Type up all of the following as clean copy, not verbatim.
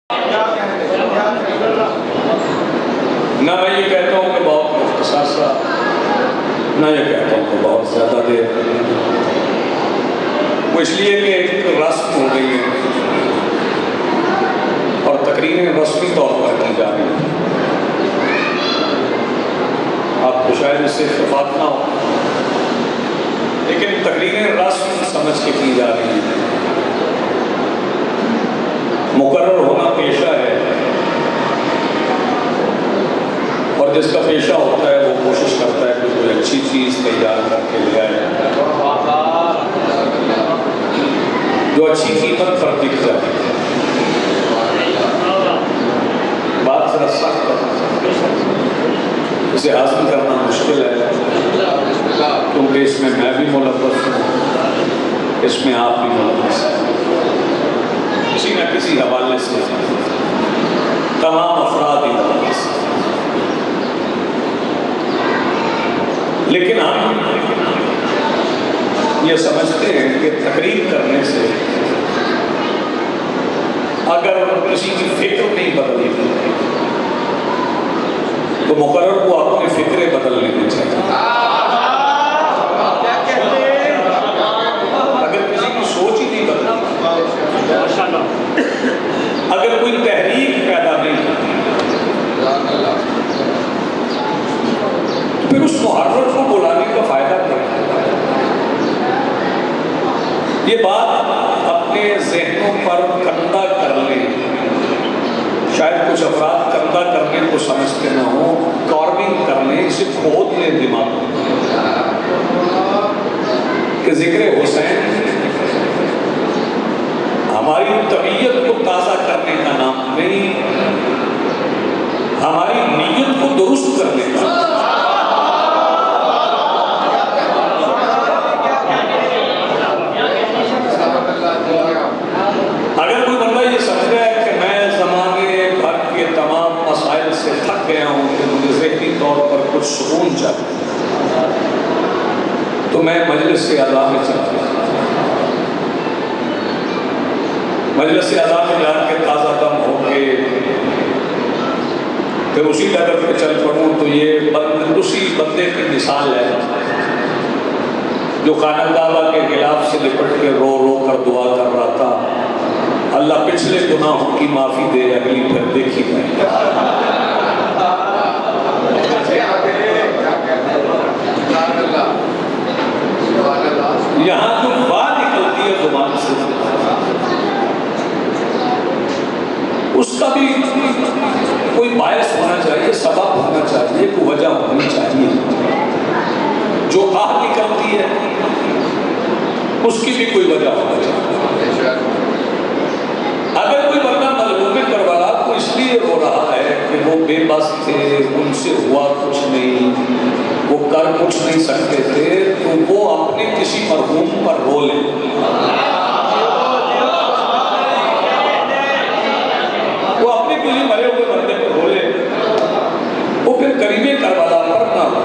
نہ میں یہ کہتا ہوں کہ بہت مختصر سا، نہ یہ کہتا ہوں کہ بہت زیادہ دیر، وہ اس لیے کہ ایک رسم ہو گئی ہے اور تقریریں رسمی طور پر کی جا رہی ہیں. آپ کو شاید اس سے اتفاق نہ ہو، لیکن تقریریں رسم سمجھ کے کی جا رہی ہیں. مقرر ہونا پیشہ ہے، اور جس کا پیشہ ہوتا ہے وہ کوشش کرتا ہے کہ کوئی اچھی چیز تیار کر کے لے آئے جو اچھی قیمت پر دکھ جائے. بات ذرا سخت ہے، اسے حاصل کرنا مشکل ہے، کیونکہ اس میں بھی ملوث ہوں، اس میں آپ بھی ملوث ہیں. کسی نہ کسی حوالے سے تمام افراد ہی ملوث ہیں. لیکن ہم یہ سمجھتے ہیں کہ تقریر کرنے سے اگر کسی کی فکر نہیں بدلی تو مقرر کو اپنے فکریں بدل لینے چاہیے. اگر کسی کی سوچ ہی نہیں بدلی، اگر کوئی تحریک پیدا نہیں تو پھر اس محرر کو بلانے کا فائدہ کیا ہے؟ یہ بات اپنے ذہنوں پر کندہ کر لیں. شاید کچھ افراد کندہ کرنے کو سمجھتے نہ ہوں، کارونگ کر لیں، اسے کھود لیں دماغ کہ ذکر حسین ہماری طبیعت کو تازہ کرنے کا نام نہیں، ہماری نیت کو درست کرنے کا. اگر کوئی بندہ یہ سمجھ رہا ہے کہ میں زمانے بھر کے تمام مسائل سے تھک گیا ہوں کہ مجھے ذہنی طور پر کچھ سکون چاہیے، تو میں مجلس سے اعلیٰ میں چلتا ہوں. مجلس سے اعلیٰ میں جا کے تازہ دم ہو کے پھر اسی ڈگر پہ چل پڑوں تو یہ اسی بندے کی مثال ہے جو خانہ کعبہ کے غلاف سے لپٹ کے رو رو کر دعا کر رہا تھا، اللہ پچھلے گناہوں کی معافی دے، اگلی پھر دیکھی نہیں. یہاں جو بات نکلتی ہے زبان سے، اس کا بھی کوئی باعث ہونا چاہیے، سبب ہونا چاہیے، کوئی وجہ ہونی چاہیے. جو آہ نکلتی ہے اس کی بھی کوئی وجہ ہونا چاہیے. اگر کوئی بندہ مظلوم کربلا کو اس لیے رو رہا ہے کہ وہ بے بس تھے، ان سے ہوا کچھ نہیں، وہ کر کچھ نہیں سکتے تھے، تو وہ اپنے کسی مرحوم پر رو لے. وہ اپنے کسی مرے ہوئے بندے پر رو لے، وہ پھر قریب کربلا پر نہ ہو،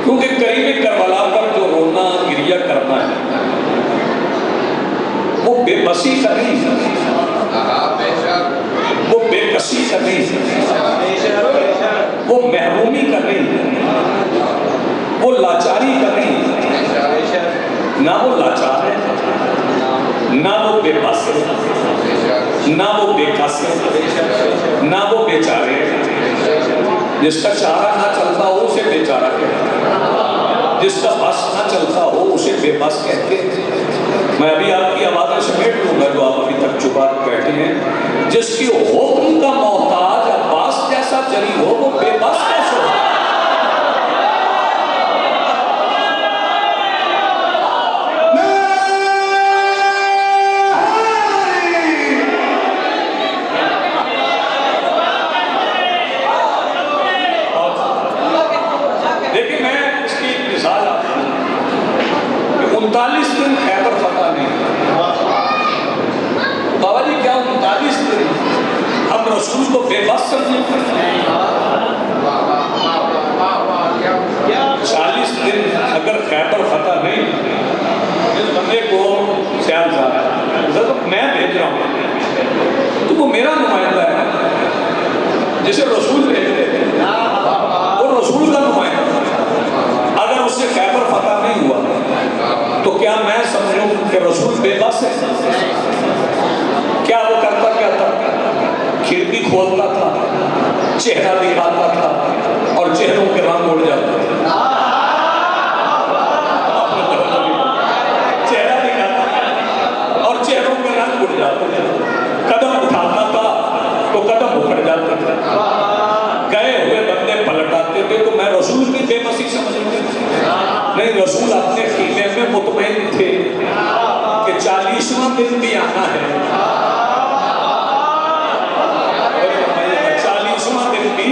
کیونکہ قریب کربلا پر جو رونا گریہ کرنا ہے وہ بے بسی کا نہیں، وہ بے کسی کا نہیں، وہ محرومی کا نہیں، وہ لاچاری کا نہیں. نہ وہ لاچار ہے، نہ وہ بے بس ہے، نہ وہ بے کس ہے، نہ وہ بیچارے ہے. جس کا چارہ نہ چلتا ہو اسے بیچارہ کہتے ہیں، جس کا بس نہ چلتا ہو اسے بے بس کہتے ہیں. میں ابھی آپ کی آوازیں سمیٹ لوں گا جو آپ ابھی تک چپا بیٹھے ہیں. جس کی حکم کا محتاج عباس جیسا جری ہو وہ بے بس کیسے ہو؟ لیکن میں اس کی مثال آپ کو 39 دن خیبر فتح نہیں. بابا جی کیا 39 دن ہم رسول کو بے بس سمجھیں؟ بولتا تھا، چہرہ دکھاتا تھا اور چہروں کے رنگ اڑ جاتے تھے. چہرہ دکھاتا تھا اور چہروں کے رنگ اڑ جاتے تھے. قدم اٹھاتا تھا تو قدم اکھڑ جاتے تھے. گئے ہوئے بندے پلٹ آتے تھے تو میں رسول کی بے بسی سمجھتے تھے. نہیں، رسول اپنے خیمے میں مطمئن تھے کہ 40واں دن بھی آنا ہے. 40واں دن بھی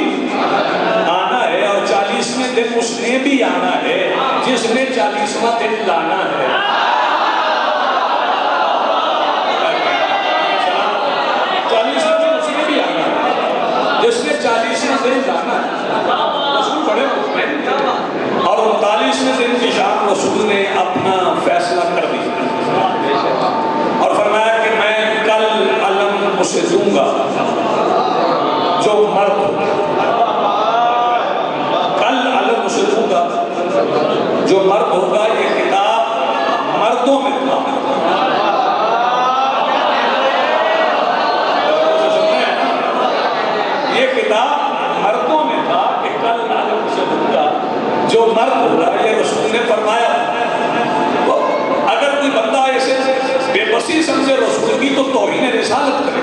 آنا ہے اور 40ویں دن اس نے بھی آنا ہے جس نے 40واں دن لانا ہے. 40واں دن اس نے بھی آنا ہے جس نے 40واں دن لانا ہے. رسول بڑے مطمئن تھے اور 39ویں دن کی شام رسول نے اپنا فیصلہ کر دیا اور فرمایا کہ میں کل علم اسے دوں گا جو مرد ہوگا. کل علم اسے دوں گا جو مرد ہوگا. یہ خطاب مردوں میں تھا. یہ خطاب مردوں میں تھا کہ کل علم اسے دوں گا جو مرد ہوگا. یہ رسول نے فرمایا. اگر کوئی بندہ ایسے بے بسی سمجھے رسول کی تو توہین رسالت کرے.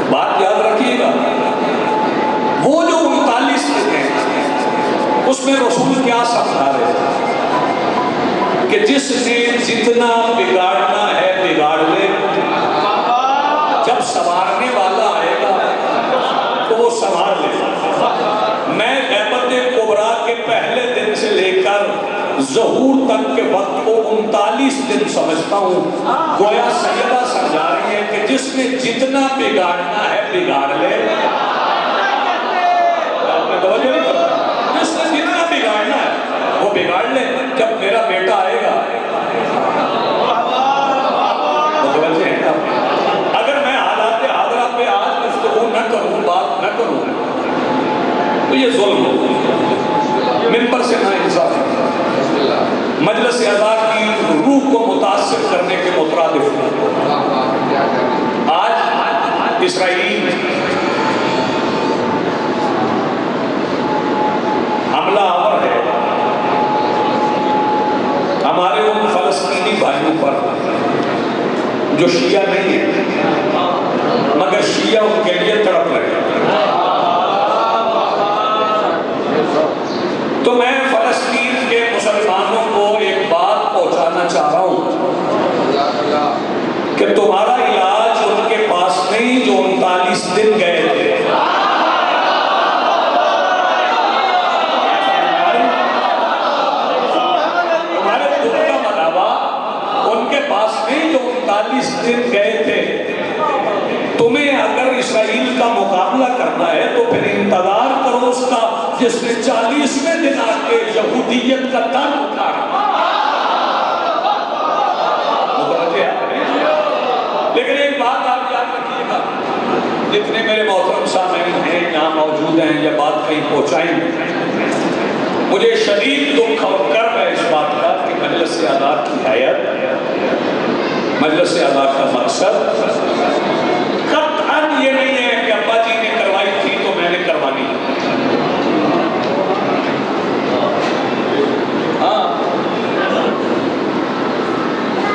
بات یاد رکھیے گا، وہ جو 39 دن ہیں اس میں رسول کیا سمجھا رہے ہیں کہ جس نے جتنا بگاڑنا ہے بگاڑ لے. جب سنوارنے والا آئے گا تو وہ سنوار لے. میں غیبت کبریٰ کے پہلے دن سے لے کر ظہور تک کے وقت کو 39 دن سمجھتا ہوں. گویا سیدہ سمجھا رہی ہے کہ جس نے جتنا بگاڑنا ہے بگاڑ لے. جس نے جتنا بگاڑنا ہے وہ بگاڑ لے. جب میرا بیٹا آئے گا، اگر میں حالات حاضرہ پہ آج گفتگو نہ کروں، بات نہ کروں تو یہ ظلم ہو. منبر سے نہ انصاف، مجلس اعضاء کی روح کو متاثر کرنے کے مترادف. آج اسرائیل حملہ آور ہے ہمارے ان فلسطینی بھائیوں پر جو شیعہ نہیں ہے مگر شیعہ ان کے لیے تڑپ رہے ہیں. تو میں فلسطین کے مسلمانوں کو ایک بات پہنچانا چاہ رہا ہوں کہ تمہارا علاج ان کے پاس نہیں جو 39 دن گئے تھے. تمہارے دکھ کا مداوا ان کے پاس نہیں جو 39 دن گئے تھے. تمہیں اگر اسرائیل کا مقابلہ کرنا ہے تو پھر انتظار کرو اس کا جس نے 40ویں دن آ کے یہودیت کا تن اٹھایا. لیکن ایک بات آپ یاد رکھیے گا، جتنے میرے محترم سامعین ہیں یہاں موجود ہیں یا بات کہیں پہنچائیں گے، مجھے شدید دکھ اور کرب ہے اس بات کا کہ مجلس اعضاء کی حیت، مجلس اعضاء کا مقصد قطعاً یہ نہیں ہے کہ ابا جی نے کروائی تھی تو میں نے کروانی. ہاں،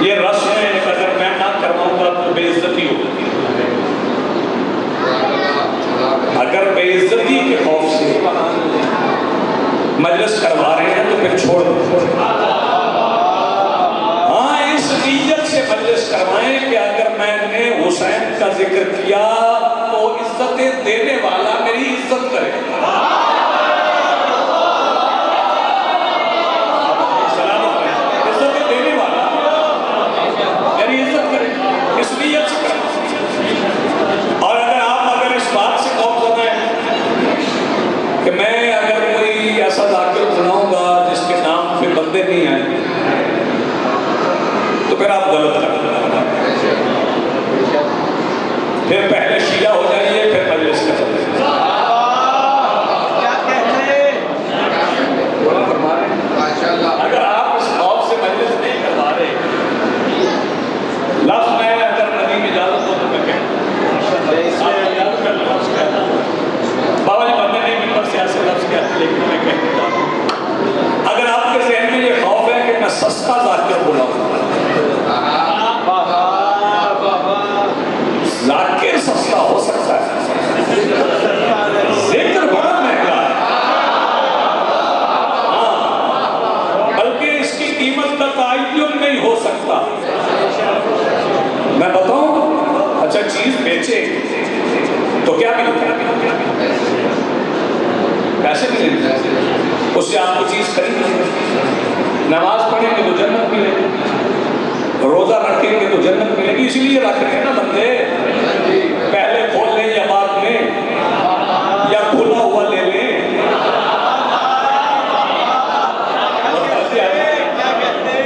یہ رسم ہے، اگر میں نہ کرواؤں گا تو بے عزتی ہوگی. اگر بے عزتی کے خوف سے مجلس کروا رہے ہیں تو پھر چھوڑ دیں. ہاں، اس نیت سے مجلس کروائیں کہ اگر میں نے حسین کا ذکر کیا تو عزتیں دینے والا میری عزت کرے. عزتیں دینے والا میری عزت کرے، اس نیت سے کریں. اور اگر اس بات سے خوف ہیں کہ میں اگر کوئی ایسا ذاکر بناؤں گا جس کے نام پہ بندے نہیں آئیں تو پھر آپ غلط کریں. پھر پہلے شیعہ ہو جائیے پھر مجلس کا. میں بتاؤں اچھا چیز بیچے تو کیا ملتا ہے؟ پیسے ملیں گے، اس سے آپ کو چیز خرید، نماز پڑھیں گے تو جنت ملے گی، روزہ رکھیں گے تو جنت ملے گی، اسی لیے رکھ رہے ہیں نا بندے، پہلے کھول لیں یا بعد میں، یا کھلا ہوا لے لیں،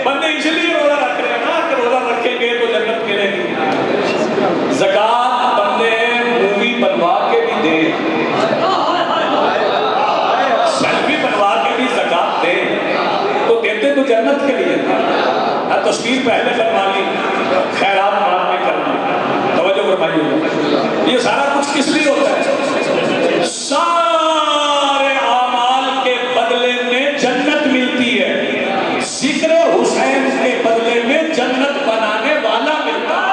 بندے اسی لیے روزہ رکھ رہے ہیں نا کہ روزہ رکھیں گے تو جنت ملے گی۔ زکوٰۃ بندے مووی بنوا کے بھی دیں، سیلفی بنوا کے بھی زکوٰۃ دیں تو دیتے تو جنت کے لیے، تصویر پہلے بنوا لی، خیرات بعد میں کرنا، توجہ فرمائیے۔ یہ سارا کچھ کس لیے ہوتا ہے؟ سارے اعمال کے بدلے میں جنت ملتی ہے، ذکر حسین کے بدلے میں جنت بنانے والا ملتا ہے۔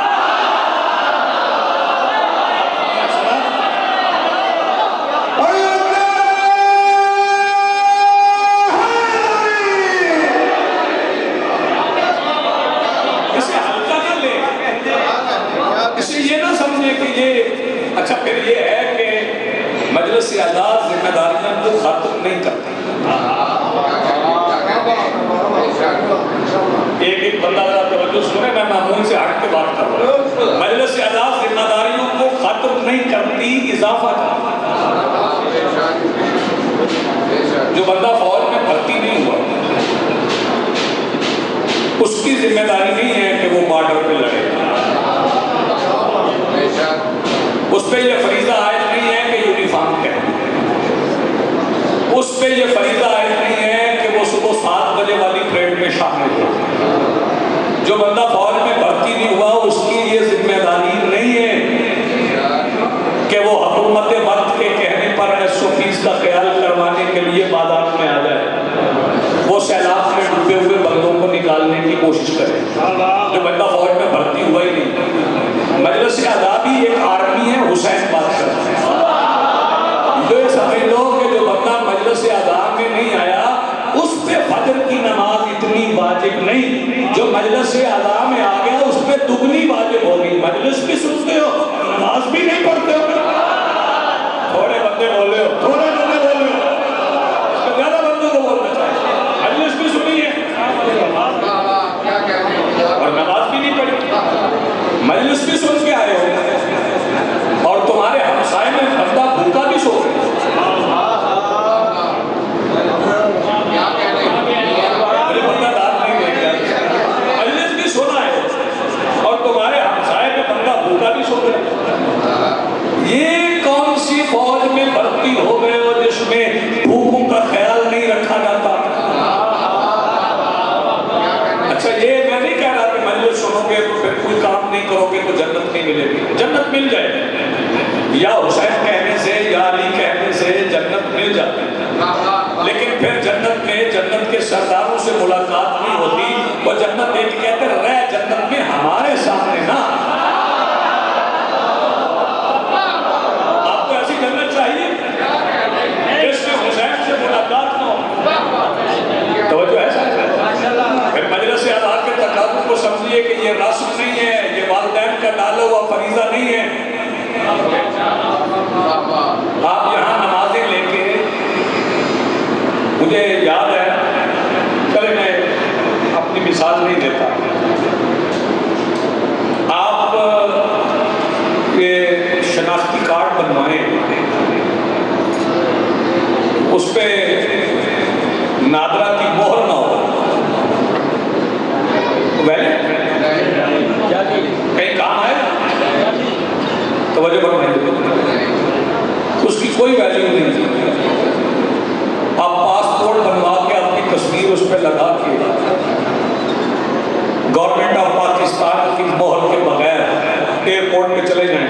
اچھا پھر یہ ہے کہ مجلس اعداد ذمہ داریاں کو ختم نہیں کرتا، ایک بندہ ذرا توجہ سنے، میں معمول سے ہٹ کے بات کر رہا ہوں، مجلس اعداد ذمہ داریوں کو ختم نہیں کرتی، اضافہ کرتی۔ جو بندہ فوج میں بھرتی نہیں ہوا اس کی ذمہ داری نہیں ہے کہ وہ بارڈر پہ لڑے، اس پہ یہ فریضہ عائد نہیں ہے کہ یونیفارم پہنے، اس پہ یہ فریضہ عائد نہیں ہے کہ وہ صبح 7 بجے والی پریڈ میں شامل ہو۔ جو بندہ فوج میں بھرتی نہیں ہوا اس کی یہ ذمہ داری نہیں ہے کہ وہ حکومت وقت کے کہنے پر SOPs کا خیال کروانے کے لیے بازار میں آ جائے، وہ سیلاب میں ڈوبے ہوئے بندوں کو نکالنے کی کوشش کرے۔ جو بندہ فوج میں بھرتی ہوا ہی نہیں، مجلس اعداد ہی ایک آرمی ہے حسین بادشاہ، یہ سمجھ لو کہ جو بندہ مجلس اعداد میں نہیں آیا اس پہ فجر کی نماز اتنی واجب نہیں، جو مجلس اعداد میں آ گیا اس پہ دگنی واجب ہوگی۔ مجلس بھی سنتے ہو نماز بھی نہیں پڑھتے ہو، تھوڑے بندے بولے ہو، تھوڑے بندے بولے ہو، اس پہ زیادہ بندوں کو بولنا چاہیے، مجلس بھی سنی ہے اور نماز بھی نہیں پڑھی، مجلس بھی سن کے آئے ہو اور تمہارے ہمسائے میں بندہ بھوکا بھی سو رہے، مجھے بندہ داد نہیں دے گا، مجلس بھی سنا ہے اور تمہارے ہمسائے میں بندہ بھوکا بھی سو رہے، یہ کون سی فوج میں بھرتی ہو گئے ہو جس میں بھوکوں کا خیال نہیں رکھا جاتا؟ اچھا یہ میں نہیں کہہ رہا کہ مجلس سنو گے تو پھر کوئی کام نہیں کرو گے تو جنت نہیں ملے گی، جنت مل جائے، یا حسین کہنے سے یا علی کہنے سے جنت مل جاتی، لیکن پھر جنت میں جنت کے سرداروں سے ملاقات نہیں ہوتی، وہ جنت ایک کہتے رہ جنت میں ہمارے سامنے نا، آپ کو ایسی جنت چاہیے جس میں حسین سے ملاقات نہ ہو، توجہ ہے ساتھ، پھر مجلس اعداد کے تقاضوں کو سمجھیے کہ یہ رسم نہیں ہے، یہ والدین کا ڈالا ہوا فریضہ نہیں ہے۔ آپ یہاں نمازیں لے کے، مجھے یاد ہے، چلے میں اپنی مثال نہیں دیتا، آپ یہ شناختی کارڈ بنوائیں، اس پہ نادرہ کی مہر نہ ہو، کہیں کام آئے توجہ بڑھائیں، اس کی کوئی ویلیو نہیں، آپ پاسپورٹ بنوا کے اپنی تصویر اس پہ لگا کے گورنمنٹ آف پاکستان کی مہر کے بغیر ایئرپورٹ پہ چلے جائیں،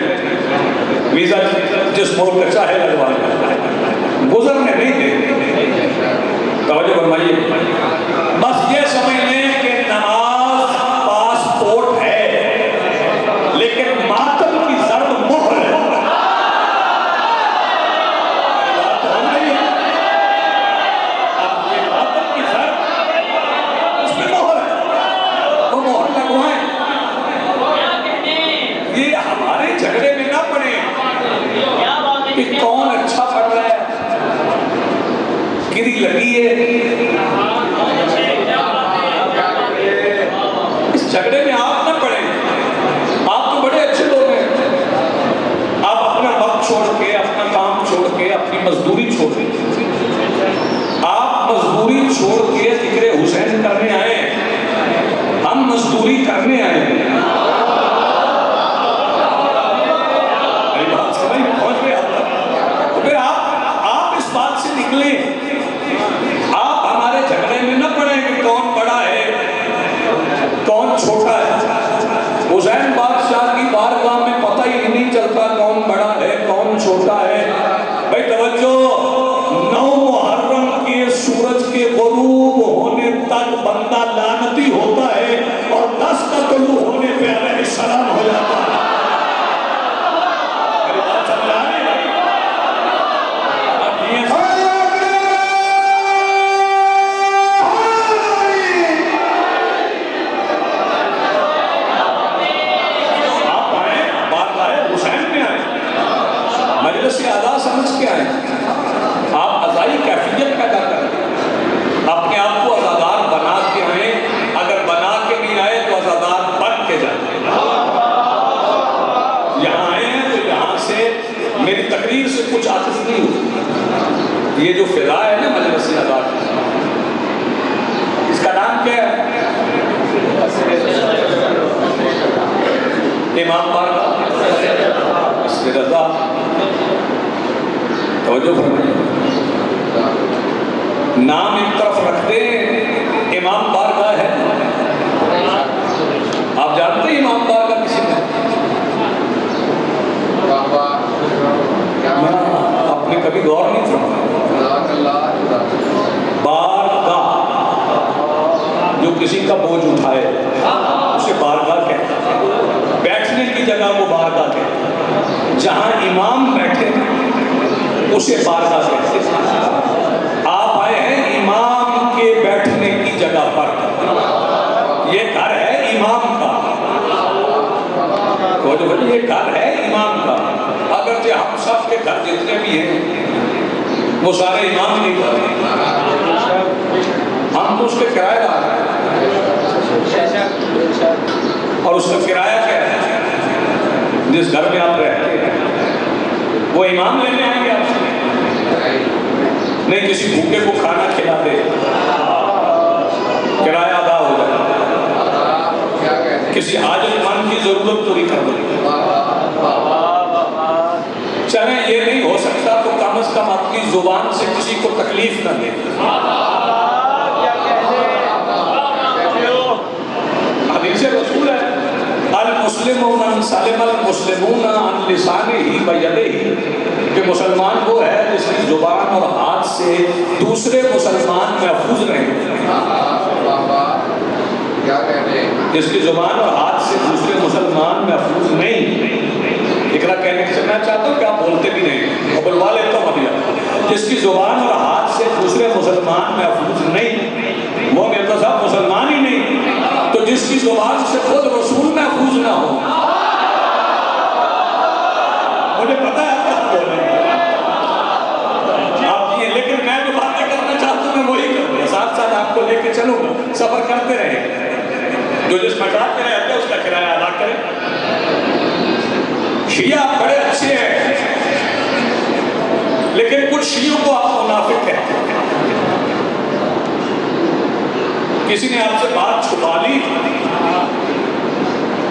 ویزا جس ملک کا چاہے لگوا لیں، گزرنے نہیں دیں، توجہ فرمائیے، بس یہ سمجھ لیں کہ نماز پاسپورٹ ہے لیکن ماتم کی ضرب مہر ہے، ماتم کی ضرب اس میں مہر ہے، وہ مہر لگوائیں، کہ کون اچھا پڑھ رہا ہے، کدی لگی ہے۔ اس جھگڑے میں آپ نہ پڑیں، آپ تو بڑے اچھے لوگ ہیں، آپ اپنا وقت چھوڑ کے، اپنا کام چھوڑ کے، اپنی مزدوری چھوڑ کے، آپ مزدوری چھوڑ کے ذکر حسین کرنے آئے ہیں، ہم مزدوری کرنے آئے ہیں۔ میری بات سمجھ میں پہنچ گئے آپ تک؟ تو پھر آپ اس بات سے نکلیں، آپ ہمارے جھگڑے میں نہ پڑیں کہ کون بڑا ہے کون چھوٹا ہے۔ حسین بادشاہ کی بارگاہ میں پتہ ہی نہیں چلتا کون بڑا ہے کون چھوٹا ہے۔ بھائی توجہ، 9 محرم کے سورج کے غروب ہونے تک بندہ لعنتی ہوتا ہے اور 10 کا طلوع ہونے پہ علیہ السلام ہو جاتا ہے۔ میری بات سمجھ آ رہی ہے؟ اب یہ آپ آئیں بارگاہ حسین میں آئیں، مجلس اعلیٰ سمجھ کے آئیں، آپ ازائی کیفیت پیدا کریں، اپنے آپ کو عزادار بنا کے آئیں، اگر بنا کے نہیں آئے تو عزادار بن کے جائیں۔ یہاں آئے ہیں تو یہاں سے میری تقریر سے کچھ عاطف نہیں ہوتی، یہ جو فضا ہے نا مجلس اعلیٰ، اس کا نام کیا ہے؟ امام بارگاہ اس کے رضا۔ توجہ فرمائیے، نام ایک طرف رکھ دیں، امام بارگاہ ہے۔ آپ جانتے ہیں امام بارگاہ کسی نے؟ آپ نے کبھی غور نہیں فرمایا؟ بارگاہ جو کسی کا بوجھ اٹھائے اسے بارگاہ کہتے ہیں، بیٹھنے کی جگہ کو بارگاہ کہتے ہیں، جہاں امام بیٹھے اسے بارگاہ کہتے ہیں۔ آپ آئے ہیں امام کے بیٹھنے کی جگہ پر، یہ گھر ہے امام کا، یہ گھر ہے امام کا، اگرچہ ہم سب کے گھر جتنے بھی ہیں وہ سارے امام نہیں کرتے، ہم تو اس کے کرایہ دار ہیں، اور اس کا کرایہ کیا ہے؟ جس گھر میں آپ رہتے ہیں وہ امام لینے آئیں گے آپ سے؟ نہیں، کسی بھوکے کو کھانا کھلا دے، کرایہ ادا ہو جائے، کسی حاجت مند کی ضرورت پوری کر دے، چلیں یہ نہیں ہو سکتا تو کم از کم اپنی زبان سے کسی کو تکلیف نہ دے۔ حدیث رسول ہے، المسلم من سلم المسلمون عن لسانہ و یدہ، کہ مسلمان وہ ہے جس کی زبان اور ہاتھ سے دوسرے مسلمان محفوظ رہیں، جس کی زبان اور ہاتھ سے دوسرے مسلمان محفوظ نہیں۔ اقرا کہنے سے میں چاہتا ہوں کہ آپ بولتے بھی نہیں، اور بلوا لیتا ہوں ابھی، جس کی زبان اور ہاتھ سے دوسرے مسلمان محفوظ نہیں، وہ میرے صاحب مسلمان ہی نہیں، تو جس کی زبان سے خود رسول محفوظ نہ ہو، مجھے پتا ہے آپ بول رہے ہیں آپ یہ، لیکن میں جو باتیں کرنا چاہتا ہوں میں وہی کروں گا، ساتھ ساتھ آپ کو لے کے چلوں گا، سفر کرتے رہیں، جو جس مقام میں رہتا ہے اس کا کرایہ ادا کریں۔ شیعہ بڑے اچھے ہیں، لیکن کچھ شیعوں کو آپ منافق کہتے ہیں۔ کسی نے آپ سے بات چھپا لی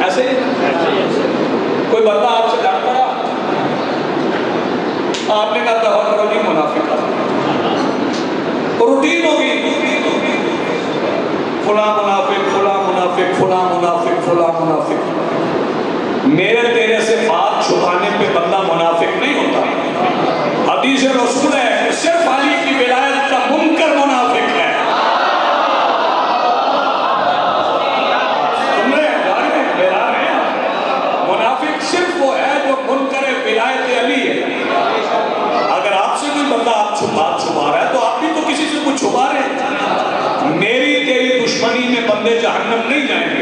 ایسے، کوئی بندہ آپ سے ڈانٹ پڑا، آپ نے کہا دعویٰ کرو جی منافق، روٹین ہوگی، فلاں منافق فلاں منافق فلاں منافق فلاں منافق۔ میرے تیرے سے بات چھپانے پہ بندہ منافق نہیں ہوتا۔ حدیث رسول ہے کہ صرف علی کی ولایت کا منکر منافق ہے۔ منافق صرف وہ ہے جو منکر ولایت علی ہے۔ اگر آپ سے کوئی بندہ آپ بات چھپا رہا ہے تو آپ بھی تو کسی سے کچھ چھپا رہے ہیں۔ میری تیری دشمنی میں بندے جہنم نہیں جائیں گے،